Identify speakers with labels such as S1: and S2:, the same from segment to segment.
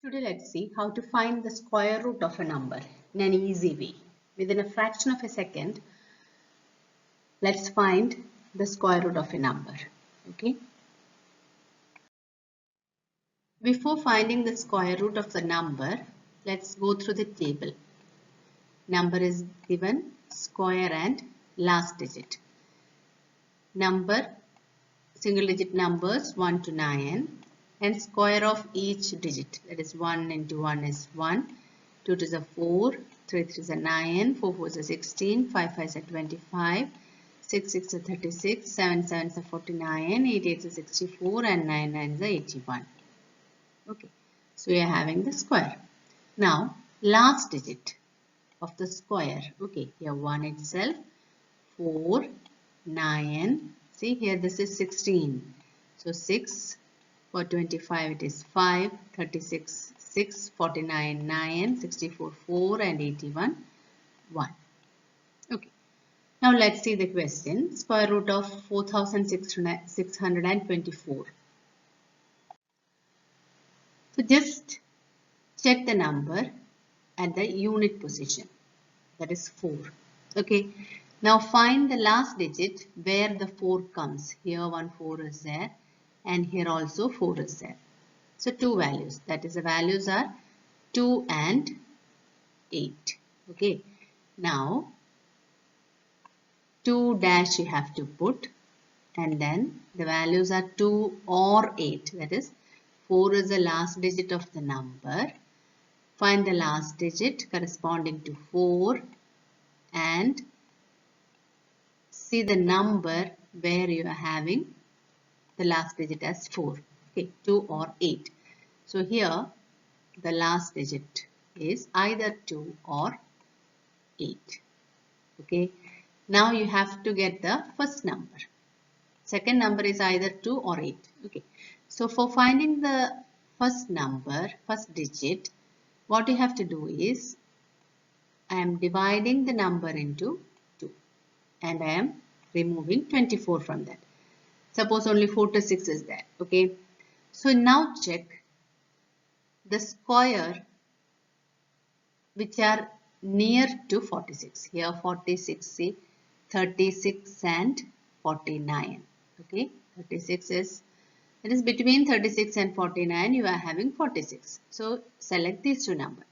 S1: Today let's see how to find the square root of a number in an easy way. Within a fraction of a second, let's find the square root of a number. Okay. Before finding the square root of the number, let's go through the table. Number is given square and last digit. Number, single digit numbers 1 to 9 and square of each digit. That is 1 into 1 is 1, 2 to the 4, 3 3 is a 9, 4 4 is a 16, 5 5 is a 25, 6 6 is a 36, 7 7 is a 49, 8 8 is a 64 and 9 9 is a 81. Okay, so we are having the square. Now last digit of the square. Okay, here 1 itself, 4, 9, see here this is 16. So 6, for 25 it is 5, 36 6, 49 9, 64 4 and 81 1. Okay. Now let's see the question. Square root of 4624. So just check the number at the unit position. That is 4. Okay. Now find the last digit where the 4 comes. Here 1 4 is there and here also 4 is there. So two values. That is the values are 2 and 8. Okay. Now 2 dash you have to put and then the values are 2 or 8. That is 4 is the last digit of the number. Find the last digit corresponding to 4 and see the number where you are having the last digit as 4. Okay, 2 or 8. So here the last digit is either 2 or 8. Okay. Now you have to get the first number. Second number is either 2 or 8. Okay. So for finding the first number, first digit, what you have to do is I am dividing the number into 2 and I am removing 24 from that. Suppose only 4 to 6 is there. Okay. So now check the square which are near to 46. Here 46, see 36 and 49. Okay. 36 is, it is between 36 and 49 you are having 46. So select these two numbers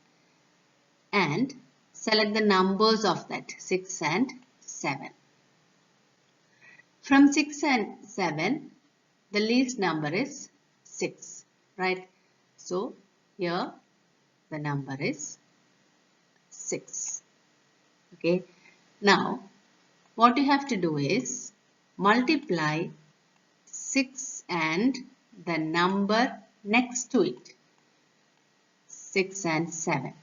S1: and select the numbers of that 6 and 7. From 6 and 7 the least number is 6, right? So here the number is 6. Okay. Now what you have to do is multiply 6 and the number next to it. 6 and 7.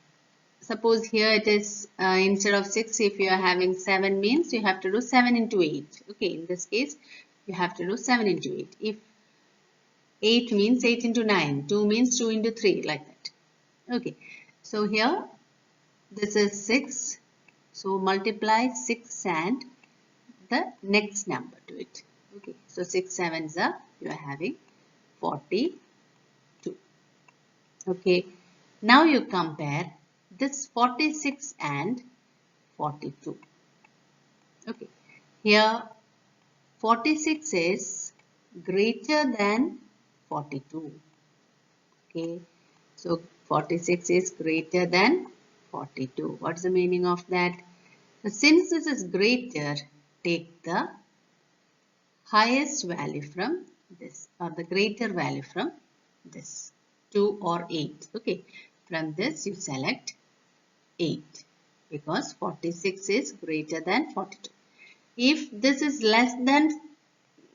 S1: Suppose here it is instead of 6, if you are having 7 means you have to do 7 into 8. Okay, in this case you have to do 7 into 8. If 8 means 8 into 9, 2 means 2 into 3, like that. Okay, so here this is 6. So multiply 6 and the next number to it. Okay, so 6 sevens are, you are having 42. Okay, now you compare this 46 and 42. Okay, here 46 is greater than 42. Okay, so 46 is greater than 42. What's the meaning of that? So since this is greater, take the highest value from this or the greater value from this, 2 or 8. Okay, from this you select 8 because 46 is greater than 42. If this is less than,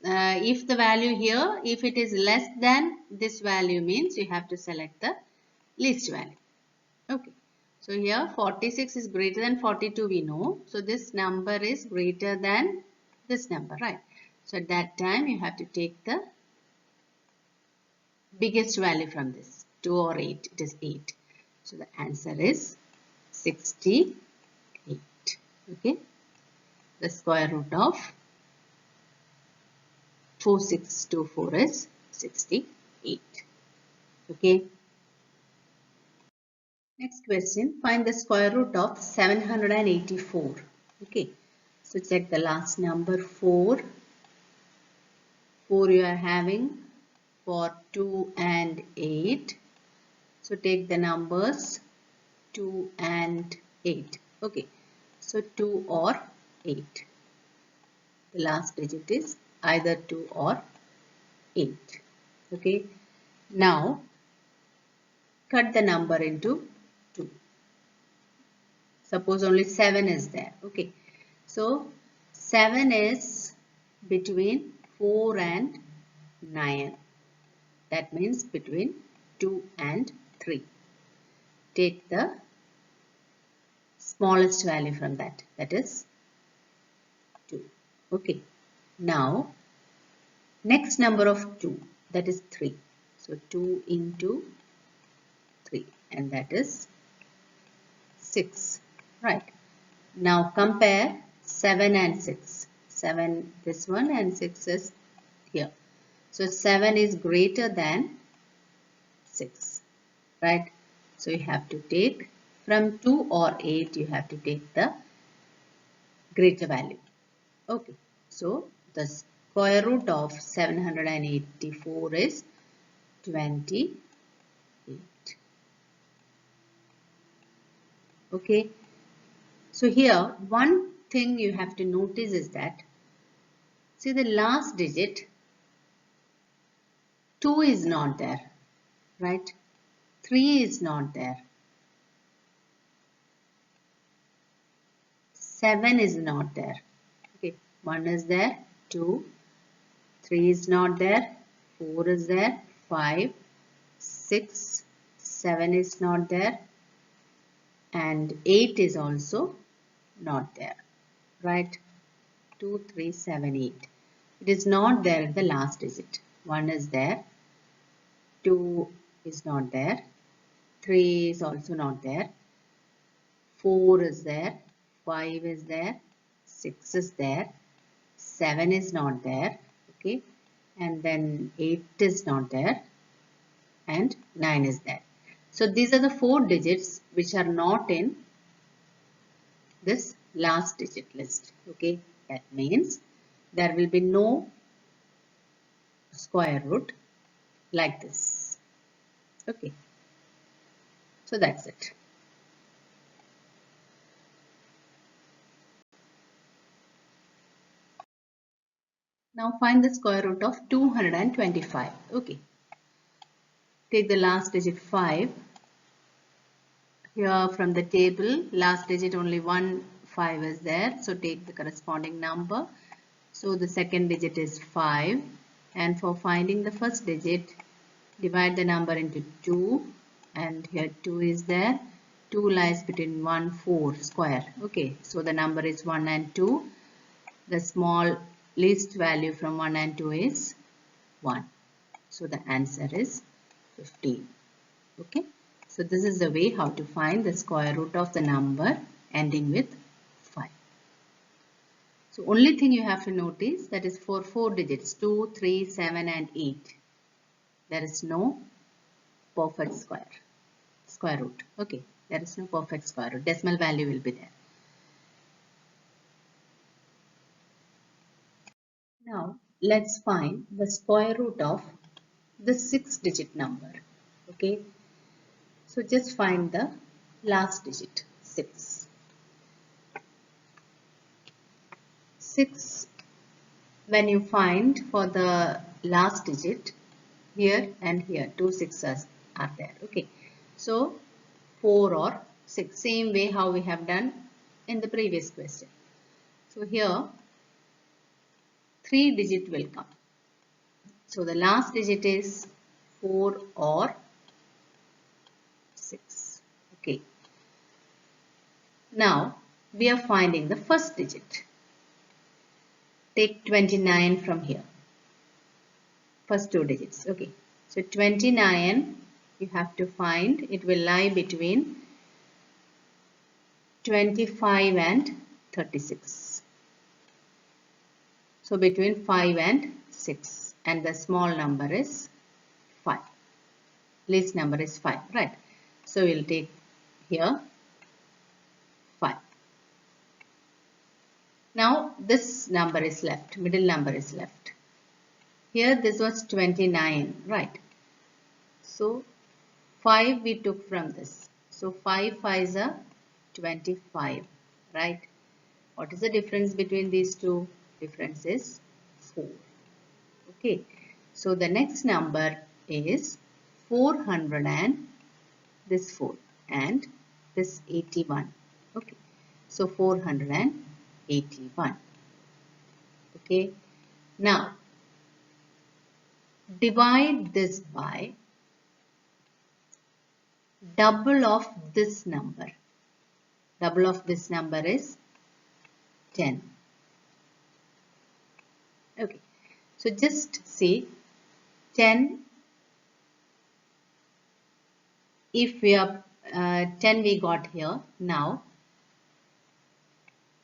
S1: if the value here, if it is less than this value means you have to select the least value. Okay, so here 46 is greater than 42 we know. So this number is greater than this number, right? So at that time you have to take the biggest value from this, 2 or 8, it is 8. So the answer is 68. Okay, the square root of 4624 is 68. Okay. Next question, find the square root of 784. Okay, so check the last number 4. 4 you are having for 2 and 8. So take the numbers 2 and 8. Okay, so 2 or 8. The last digit is either 2 or 8. Okay, now cut the number into 2. Suppose only 7 is there. Okay, so 7 is between 4 and 9. That means between 2 and 3. Take the smallest value from that. That is 2. Okay. Now, next number of 2. That is 3. So, 2 into 3. And that is 6. Right. Now, compare 7 and 6. 7 this one and 6 is here. So, 7 is greater than 6. Right. So, you have to take from 2 or 8, you have to take the greater value. Okay. So, the square root of 784 is 28. Okay. So, here one thing you have to notice is that, see the last digit, 2 is not there, right? 3 is not there. 7 is not there. Okay, 1 is there, 2, 3 is not there, 4 is there, 5, 6, 7 is not there, and 8 is also not there, right? 2, 3, 7, 8. It is not there at the last digit. 1 is there, 2 is not there, 3 is also not there, 4 is there, 5 is there, 6 is there, 7 is not there, okay, and then 8 is not there, and 9 is there. So these are the 4 digits which are not in this last digit list, okay. That means there will be no square root like this, okay. So that's it. Now find the square root of 225. Okay. Take the last digit 5. Here from the table, last digit only 1 5 is there. So take the corresponding number. So the second digit is 5. And for finding the first digit, divide the number into 2. And here 2 is there. 2 lies between 1 4 square. Okay. So the number is 1 and 2. The small least value from 1 and 2 is 1. So the answer is 15. Okay. So this is the way how to find the square root of the number ending with 5. So only thing you have to notice, that is for 4 digits 2, 3, 7 and 8. There is no perfect square root. Okay. There is no perfect square root. Decimal value will be there. Now, let's find the square root of the 6-digit number. Okay. So, just find the last digit, 6. 6, when you find for the last digit, here and here, 2 6s are there. Okay. So, 4 or 6, same way how we have done in the previous question. So, here 3 digit will come. So, the last digit is 4 or 6. Okay. Now, we are finding the first digit. Take 29 from here. First 2 digits. Okay. So, 29 you have to find. It will lie between 25 and 36. So, between 5 and 6. And the small number is 5. Least number is 5. Right. So, we will take Here 5. Now this number is left, middle number is left. Here this was 29, right? So 5 we took from this. So 5 5s are 25, right? What is the difference between these two? Difference is 4. Okay. So the next number is 400 and this 4 and this 81. Okay. So 481. Okay. Now divide this by double of this number. Double of this number is 10. Okay. So just see 10. If we are 10 we got here. Now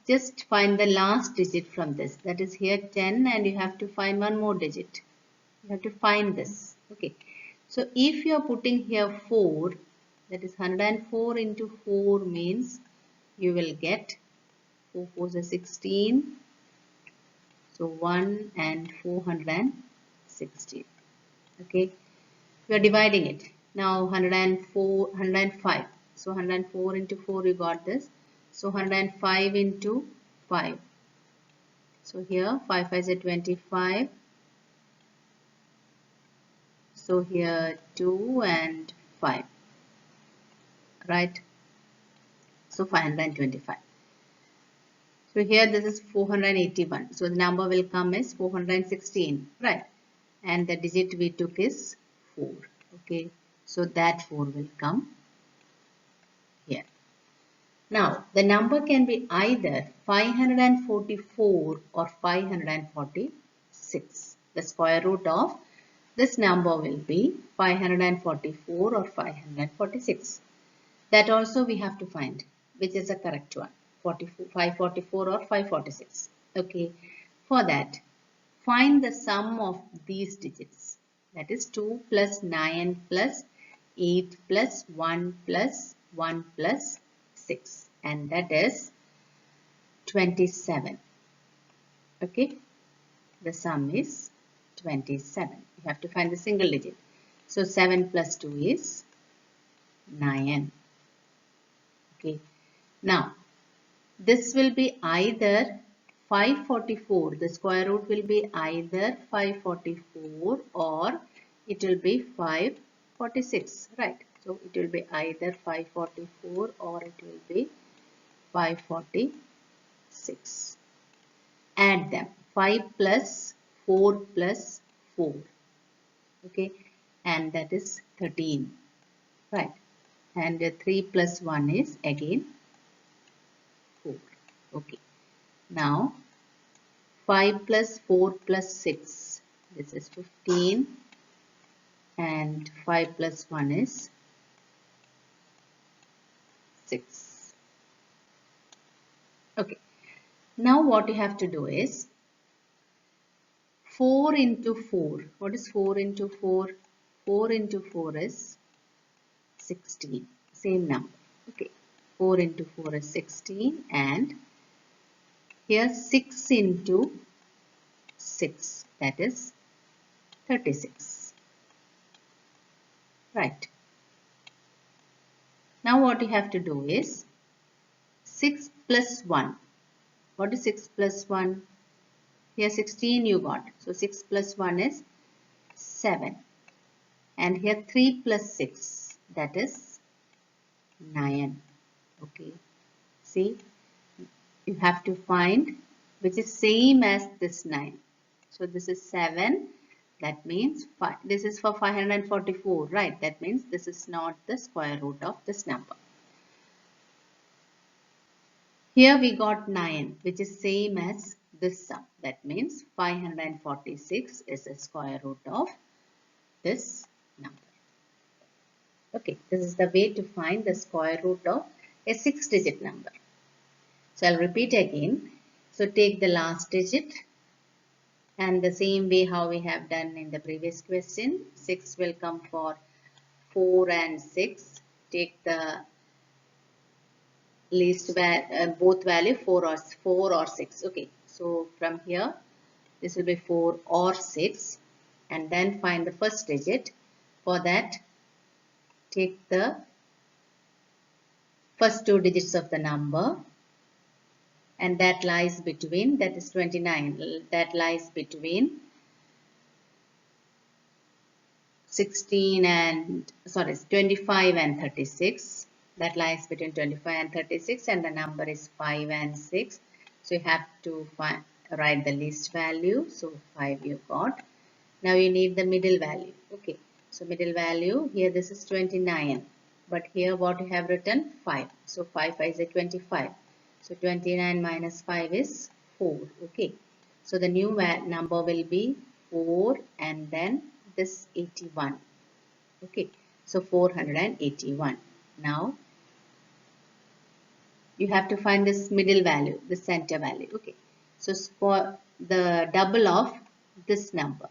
S1: just find the last digit from this. That is here 10 and you have to find one more digit. You have to find this. Okay. So if you are putting here 4, that is 104 into 4 means you will get 4 4s are 16. So 1 and 416. Okay. We are dividing it. Now 104, 105. So 104 into 4 you got this. So 105 into 5. So here 5 5 is 25. So here 2 and 5. Right. So 525. So here this is 481. So the number will come as 416. Right. And the digit we took is 4. Okay. So that 4 will come here. Now, the number can be either 544 or 546. The square root of this number will be 544 or 546. That also we have to find which is the correct one. 544 or 546. Okay. For that, find the sum of these digits. That is 2 plus 9 plus 8 plus 1 plus 1 plus 6. And that is 27. Okay. The sum is 27. You have to find the single digit. So 7 plus 2 is 9. Okay. Now, this will be either 544. The square root will be either 544 or it will be 546. Right. So it will be either 544 or it will be 546. Add them. 5 plus 4 plus 4. Okay. And that is 13. Right. And 3 plus 1 is again 4. Okay. Now 5 plus 4 plus 6. This is 15. And 5 plus 1 is 6. Okay. Now what you have to do is 4 into 4. What is 4 into 4? 4 into 4 is 16. Same number. Okay. 4 into 4 is 16 and here 6 into 6, that is 36. Right. Now what you have to do is 6 plus 1. What is 6 plus 1? Here 16 you got. So 6 plus 1 is 7. And here 3 plus 6, that is 9. Okay. See, you have to find which is same as this 9. So this is 7. That means 5. This is for 544, right? That means this is not the square root of this number. Here we got 9, which is same as this sum. That means 546 is the square root of this number. Okay, this is the way to find the square root of a 6-digit number. So I'll repeat again. So take the last digit and the same way how we have done in the previous question. 6 will come for 4 and 6. Take the both value 4 or 6. Okay, so from here this will be 4 or 6, and then find the first digit. For that, take the first two digits of the number, and that lies between, that is 29, that lies between 25 and 36. That lies between 25 and 36, and the number is 5 and 6. So you have to write the least value. So 5 you got. Now you need the middle value. Okay, so middle value here, this is 29, but here what you have written 5. So 5 is a 25. So 29 minus 5 is 4. Okay, so the new number will be 4 and then this 81. Okay, so 481. Now you have to find this middle value, the center value. Okay, so for the double of this number,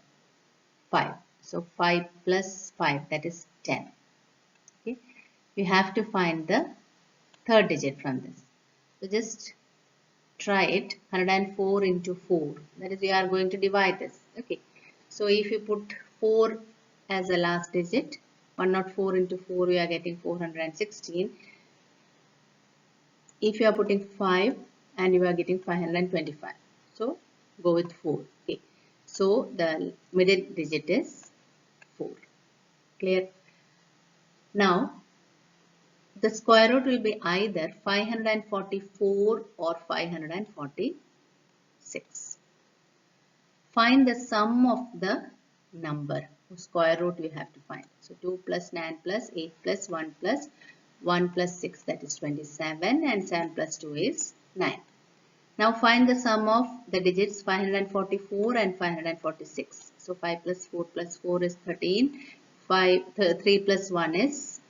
S1: 5. So 5 plus 5, that is 10. Okay, you have to find the third digit from this. So just try it. 104 into 4, that is, you are going to divide this. Okay, so if you put 4 as the last digit, 104 into 4, we are getting 416. If you are putting 5, and you are getting 525, so go with 4. Okay, so the middle digit is 4. Clear? Now the square root will be either 544 or 546. Find the sum of the number. Square root we have to find. So 2 plus 9 plus 8 plus 1 plus 1 plus 6, that is 27, and 7 plus 2 is 9. Now find the sum of the digits 544 and 546. So 5 plus 4 plus 4 is 13. 3 plus 1 is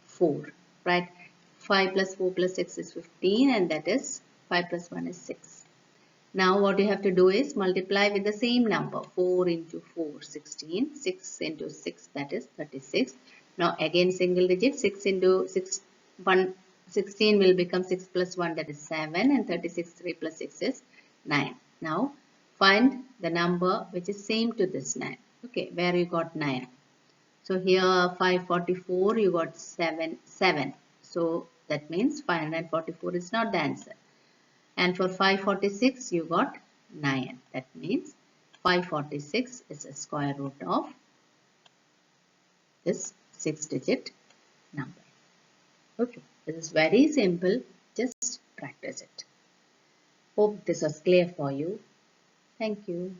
S1: 4. Right? 5 plus 4 plus 6 is 15, and that is 5 plus 1 is 6. Now what you have to do is multiply with the same number. 4 into 4, 16. 6 into 6, that is 36. Now again single digit. 6 into 6, 16 will become 6 plus 1, that is 7. And 36, 3 plus 6 is 9. Now find the number which is same to this 9. Okay, where you got 9. So here 544, you got 7. So that means 544 is not the answer. And for 546, you got 9. That means 546 is a square root of this 6-digit number. Okay, this is very simple. Just practice it. Hope this was clear for you. Thank you.